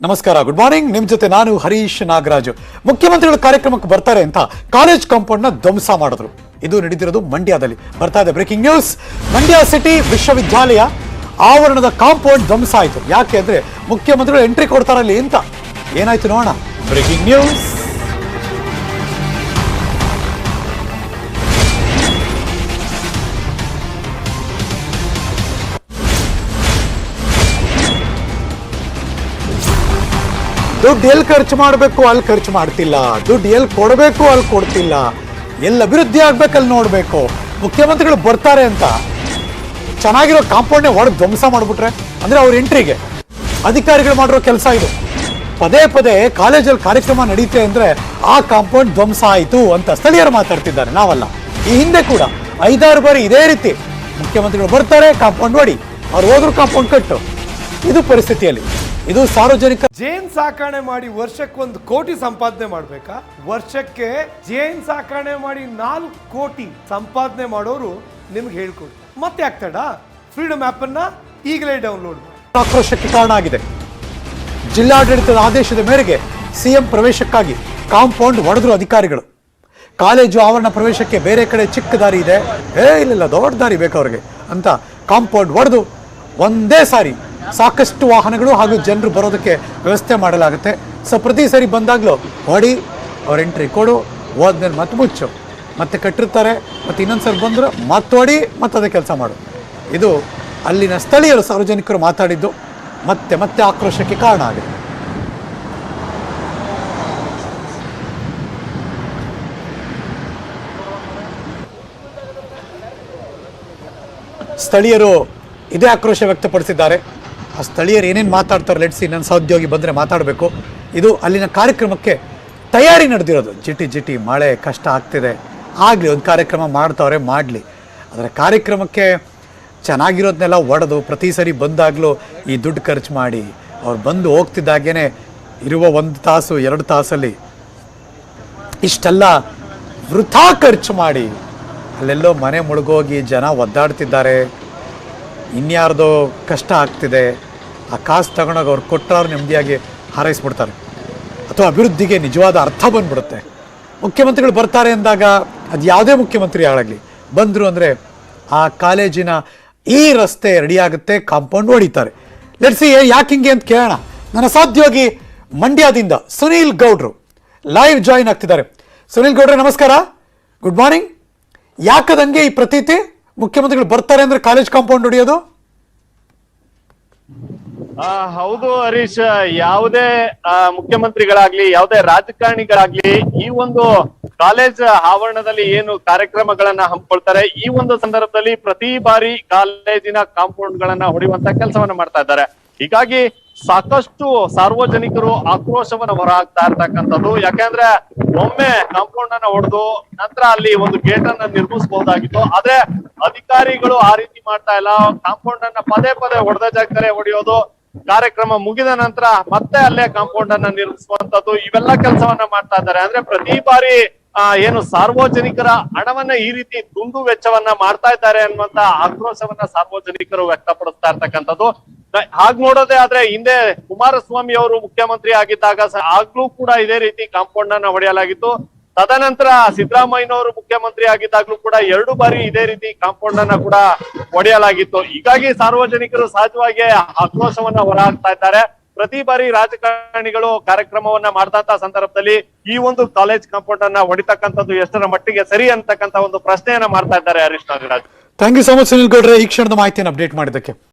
ನಮಸ್ಕಾರ, good morning. ನಿಮ್ಮ ಜೊತೆ ನಾನು ಹರೀಶ್ ನಾಗರಾಜು. ಮುಖ್ಯಮಂತ್ರಿಗಳು ಕಾರ್ಯಕ್ರಮಕ್ಕೆ ಬರ್ತಾರೆ ಅಂತ ಕಾಲೇಜ್ ಕಾಂಪೌಂಡ್ ನ ಧ್ವಂಸ ಮಾಡಿದ್ರು. ಇದು ನಡೆದಿರೋದು ಮಂಡ್ಯದಲ್ಲಿ. ಬರ್ತಾ ಇದೆ ಬ್ರೇಕಿಂಗ್ ನ್ಯೂಸ್. ಮಂಡ್ಯ ಸಿಟಿ ವಿಶ್ವವಿದ್ಯಾಲಯ ಆವರಣದ ಕಾಂಪೌಂಡ್ ಧ್ವಂಸ ಆಯಿತು. ಯಾಕೆ ಅಂದ್ರೆ ಮುಖ್ಯಮಂತ್ರಿಗಳು ಎಂಟ್ರಿ ಕೊಡ್ತಾರಲ್ಲಿ ಅಂತ. ಏನಾಯ್ತು ನೋಡೋಣ. Breaking news. ದುಡ್ಡು ಎಲ್ಲಿ ಖರ್ಚು ಮಾಡಬೇಕು ಅಲ್ಲಿ ಖರ್ಚು ಮಾಡ್ತಿಲ್ಲ, ದುಡ್ಡು ಎಲ್ಲಿ ಕೊಡಬೇಕು ಅಲ್ಲಿ ಕೊಡ್ತಿಲ್ಲ, ಎಲ್ಲಿ ಅಭಿವೃದ್ಧಿ ಆಗ್ಬೇಕಲ್ಲಿ ನೋಡಬೇಕು. ಮುಖ್ಯಮಂತ್ರಿಗಳು ಬರ್ತಾರೆ ಅಂತ ಚೆನ್ನಾಗಿರೋ ಕಾಂಪೌಂಡ್ನೇ ಹೊಡೆದು ಧ್ವಂಸ ಮಾಡಿಬಿಟ್ರೆ ಅಂದ್ರೆ ಅವ್ರ ಎಂಟ್ರಿಗೆ ಅಧಿಕಾರಿಗಳು ಮಾಡಿರೋ ಕೆಲಸ ಇದು. ಪದೇ ಪದೇ ಕಾಲೇಜಲ್ಲಿ ಕಾರ್ಯಕ್ರಮ ನಡೀತೆ ಅಂದ್ರೆ ಆ ಕಾಂಪೌಂಡ್ ಧ್ವಂಸ ಆಯಿತು ಅಂತ ಸ್ಥಳೀಯರು ಮಾತಾಡ್ತಿದ್ದಾರೆ, ನಾವಲ್ಲ. ಈ ಹಿಂದೆ ಕೂಡ 5-6 ಬಾರಿ ಇದೇ ರೀತಿ ಮುಖ್ಯಮಂತ್ರಿಗಳು ಬರ್ತಾರೆ, ಕಾಂಪೌಂಡ್ ಹೊಡಿ, ಅವ್ರು ಹೋದ್ರು ಕಾಂಪೌಂಡ್ ಕಟ್ಟು. ಇದು ಪರಿಸ್ಥಿತಿಯಲ್ಲಿ ಇದು ಸಾರ್ವಜನಿಕ. ಜೇನ್ ಸಾಕಣೆ ಮಾಡಿ ವರ್ಷಕ್ಕೆ 1 ಕೋಟಿ ಸಂಪಾದನೆ ಮಾಡ್ಬೇಕಾ? ವರ್ಷಕ್ಕೆ ಜೇನ್ ಸಾಕಣೆ ಮಾಡಿ 4 ಕೋಟಿ ಸಂಪಾದನೆ ಮಾಡೋರು ನಿಮ್ಗೆ ಹೇಳ್ಕೊಡ್ತಾರೆ. ಮತ್ತೆ ಆಗ್ತಾಡ ಫ್ರೀಡಮ್ ಆಪ್ ಅನ್ನ ಈಗಲೇ ಡೌನ್ಲೋಡ್ ಮಾಡಿ. ಆಕ್ರೋಶಕ್ಕೆ ಕಾರಣ ಆಗಿದೆ. ಜಿಲ್ಲಾಡಳಿತದ ಆದೇಶದ ಮೇರೆಗೆ ಸಿಎಂ ಪ್ರವೇಶಕ್ಕಾಗಿ ಕಾಂಪೌಂಡ್ ಹೊಡೆದ್ರು ಅಧಿಕಾರಿಗಳು. ಕಾಲೇಜು ಆವರಣ ಪ್ರವೇಶಕ್ಕೆ ಬೇರೆ ಕಡೆ ಚಿಕ್ಕ ದಾರಿ ಇದೆ, ಇಲ್ಲ ದೊಡ್ಡ ದಾರಿ ಬೇಕು ಅವ್ರಿಗೆ ಅಂತ ಕಾಂಪೌಂಡ್ ಹೊಡೆದು ಒಂದೇ ಸಾರಿ ಸಾಕಷ್ಟು ವಾಹನಗಳು ಹಾಗೂ ಜನರು ಬರೋದಕ್ಕೆ ವ್ಯವಸ್ಥೆ ಮಾಡಲಾಗುತ್ತೆ. ಸೊ ಪ್ರತಿ ಸರಿ ಬಂದಾಗಲೂ ಹೊಡಿ, ಅವ್ರ ಎಂಟ್ರಿ ಕೊಡು, ಹೋದ್ಮೇಲೆ ಮತ್ತೆ ಮುಚ್ಚು, ಮತ್ತೆ ಕಟ್ಟಿರ್ತಾರೆ, ಮತ್ತು ಇನ್ನೊಂದ್ಸರಿ ಬಂದರು ಮತ್ತೆ ಹೊಡಿ, ಮತ್ತೆ ಅದೇ ಕೆಲಸ ಮಾಡು. ಇದು ಅಲ್ಲಿನ ಸ್ಥಳೀಯರು ಸಾರ್ವಜನಿಕರು ಮಾತಾಡಿದ್ದು ಮತ್ತೆ ಮತ್ತೆ ಆಕ್ರೋಶಕ್ಕೆ ಕಾರಣ ಆಗಿದೆ. ಸ್ಥಳೀಯರು ಇದೇ ಆಕ್ರೋಶ ವ್ಯಕ್ತಪಡಿಸಿದ್ದಾರೆ. ಆ ಸ್ಥಳೀಯರು ಏನೇನು ಮಾತಾಡ್ತಾರೆ ಲೆಟ್ಸಿ, ನನ್ನ ಸಹೋದ್ಯೋಗಿ ಬಂದರೆ ಮಾತಾಡಬೇಕು. ಇದು ಅಲ್ಲಿನ ಕಾರ್ಯಕ್ರಮಕ್ಕೆ ತಯಾರಿ ನಡೆದಿರೋದು. ಜಿಟಿ ಮಳೆ ಕಷ್ಟ ಆಗ್ತಿದೆ, ಆಗಲಿ ಒಂದು ಕಾರ್ಯಕ್ರಮ ಮಾಡ್ತಾವ್ರೆ, ಮಾಡಲಿ. ಅದರ ಕಾರ್ಯಕ್ರಮಕ್ಕೆ ಚೆನ್ನಾಗಿರೋದನ್ನೆಲ್ಲ ಒಡೆದು ಪ್ರತಿ ಸರಿ ಬಂದಾಗಲೂ ಈ ದುಡ್ಡು ಖರ್ಚು ಮಾಡಿ ಅವ್ರು ಬಂದು ಹೋಗ್ತಿದ್ದಾಗೇ ಇರುವ 1 ತಾಸು 2 ತಾಸಲ್ಲಿ ಇಷ್ಟೆಲ್ಲ ವೃಥಾ ಖರ್ಚು ಮಾಡಿ ಅಲ್ಲೆಲ್ಲೋ ಮನೆ ಮುಳುಗೋಗಿ ಜನ ಒದ್ದಾಡ್ತಿದ್ದಾರೆ, ಇನ್ಯಾರ್ದೋ ಕಷ್ಟ ಆಗ್ತಿದೆ. ಆ ಕಾಸು ತಗೊಂಡೋಗಿ ಅವ್ರು ಕೊಟ್ಟವ್ರು ನೆಮ್ಮದಿಯಾಗಿ ಹಾರೈಸ್ಬಿಡ್ತಾರೆ, ಅಥವಾ ಅಭಿವೃದ್ಧಿಗೆ ನಿಜವಾದ ಅರ್ಥ ಬಂದ್ಬಿಡುತ್ತೆ. ಮುಖ್ಯಮಂತ್ರಿಗಳು ಬರ್ತಾರೆ ಅಂದಾಗ ಅದು ಯಾವುದೇ ಮುಖ್ಯಮಂತ್ರಿ ಆಗಲಿ ಬಂದರು ಅಂದರೆ ಆ ಕಾಲೇಜಿನ ಈ ರಸ್ತೆ ರೆಡಿ ಆಗುತ್ತೆ, ಕಾಂಪೌಂಡ್ ಹೊಡಿತಾರೆ. ಲೆಟ್ಸಿ ಯಾಕೆ ಹಿಂಗೆ ಅಂತ ಕೇಳೋಣ. ನನ್ನ ಸಹೋದ್ಯೋಗಿ ಮಂಡ್ಯದಿಂದ ಸುನೀಲ್ ಗೌಡ್ರು ಲೈವ್ ಜಾಯಿನ್ ಆಗ್ತಿದ್ದಾರೆ. ಸುನೀಲ್ ಗೌಡ್ರೆ ನಮಸ್ಕಾರ, ಗುಡ್ ಮಾರ್ನಿಂಗ್. ಯಾಕದಂಗೆ ಈ ಪ್ರತೀತಿ ಮುಖ್ಯಮಂತ್ರಿಗಳು ಬರ್ತಾರೆ ಅಂದ್ರೆ ಕಾಲೇಜ್ ಕಾಂಪೌಂಡ್ ಹೊಡಿಯೋದು? ಹೌದು ಹರೀಶ್, ಯಾವುದೇ ಮುಖ್ಯಮಂತ್ರಿಗಳಾಗ್ಲಿ ಯಾವುದೇ ರಾಜಕಾರಣಿಗಳಾಗ್ಲಿ ಈ ಒಂದು ಕಾಲೇಜ್ ಆವರಣದಲ್ಲಿ ಏನು ಕಾರ್ಯಕ್ರಮಗಳನ್ನ ಹಮ್ಮಿಕೊಳ್ತಾರೆ, ಈ ಒಂದು ಸಂದರ್ಭದಲ್ಲಿ ಪ್ರತಿ ಬಾರಿ ಕಾಲೇಜಿನ ಕಾಂಪೌಂಡ್ ಗಳನ್ನ ಹೊಡೆಯುವಂತ ಕೆಲಸವನ್ನ ಮಾಡ್ತಾ ಇದ್ದಾರೆ. ಹೀಗಾಗಿ ಸಾಕಷ್ಟು ಸಾರ್ವಜನಿಕರು ಆಕ್ರೋಶವನ್ನ ಹೊರಹಾಕ್ತಾ ಇರ್ತಕ್ಕಂಥದ್ದು. ಯಾಕಂದ್ರೆ ಒಮ್ಮೆ ಕಾಂಪೌಂಡ್ ಅನ್ನ ಹೊಡೆದು ನಂತರ ಅಲ್ಲಿ ಒಂದು ಗೇಟ್ ಅನ್ನ ನಿರ್ಮಿಸಬಹುದಾಗಿತ್ತು. ಆದ್ರೆ ಅಧಿಕಾರಿಗಳು ಆ ರೀತಿ ಮಾಡ್ತಾ ಇಲ್ಲ. ಕಾಂಪೌಂಡ್ ಅನ್ನ ಪದೇ ಪದೇ ಹೊಡೆದ ಜಾಗದಲ್ಲೇ ಹೊಡೆಯೋದು, ಕಾರ್ಯಕ್ರಮ ಮುಗಿದ ನಂತರ ಮತ್ತೆ ಅಲ್ಲೇ ಕಾಂಪೌಂಡ್ ಅನ್ನ ನಿರ್ಮಿಸುವಂತದ್ದು, ಇವೆಲ್ಲ ಕೆಲಸವನ್ನ ಮಾಡ್ತಾ ಇದ್ದಾರೆ. ಅಂದ್ರೆ ಪ್ರತಿ ಬಾರಿ ಏನು ಸಾರ್ವಜನಿಕರ ಹಣವನ್ನ ಈ ರೀತಿ ದುಂದು ವೆಚ್ಚವನ್ನ ಮಾಡ್ತಾ ಇದ್ದಾರೆ ಅನ್ನುವಂತ ಆಕ್ರೋಶವನ್ನ ಸಾರ್ವಜನಿಕರು ವ್ಯಕ್ತಪಡಿಸ್ತಾ ಇರ್ತಕ್ಕಂಥದ್ದು. ಹಾಗ್ ನೋಡೋದೇ ಆದ್ರೆ ಹಿಂದೆ ಕುಮಾರಸ್ವಾಮಿ ಅವರು ಮುಖ್ಯಮಂತ್ರಿ ಆಗಿದ್ದಾಗ ಆಗ್ಲೂ ಕೂಡ ಇದೇ ರೀತಿ ಕಾಂಪೌಂಡ್ ಅನ್ನ ಹೊಡೆಯಲಾಗಿತ್ತು. ತದನಂತರ ಸಿದ್ದರಾಮಯ್ಯನವರು ಮುಖ್ಯಮಂತ್ರಿ ಆಗಿದ್ದಾಗ್ಲೂ ಕೂಡ 2 ಬಾರಿ ಇದೇ ರೀತಿ ಕಾಂಪೌಂಡ್ ಅನ್ನ ಕೂಡ ಹೊಡೆಯಲಾಗಿತ್ತು. ಹೀಗಾಗಿ ಸಾರ್ವಜನಿಕರು ಸಹಜವಾಗಿ ಆಕ್ರೋಶವನ್ನ ಹೊರಹಾಕ್ತಾ ಇದ್ದಾರೆ. ಪ್ರತಿ ಬಾರಿ ರಾಜಕಾರಣಿಗಳು ಕಾರ್ಯಕ್ರಮವನ್ನ ಮಾಡ್ದಂತ ಸಂದರ್ಭದಲ್ಲಿ ಈ ಒಂದು ಕಾಲೇಜ್ ಕಾಂಪೌಂಡ್ ಅನ್ನ ಹೊಡಿತಕ್ಕಂಥದ್ದು ಎಷ್ಟರ ಮಟ್ಟಿಗೆ ಸರಿ ಅಂತಕ್ಕಂಥ ಒಂದು ಪ್ರಶ್ನೆಯನ್ನ ಮಾಡ್ತಾ ಇದ್ದಾರೆ Harish Nagaraj. Thank you so much Sunil ಗೌಡ್ರೆ, ಈ ಕ್ಷಣದ ಮಾಹಿತಿಯನ್ನು ಅಪ್ಡೇಟ್ ಮಾಡಿದ್ದಕ್ಕೆ.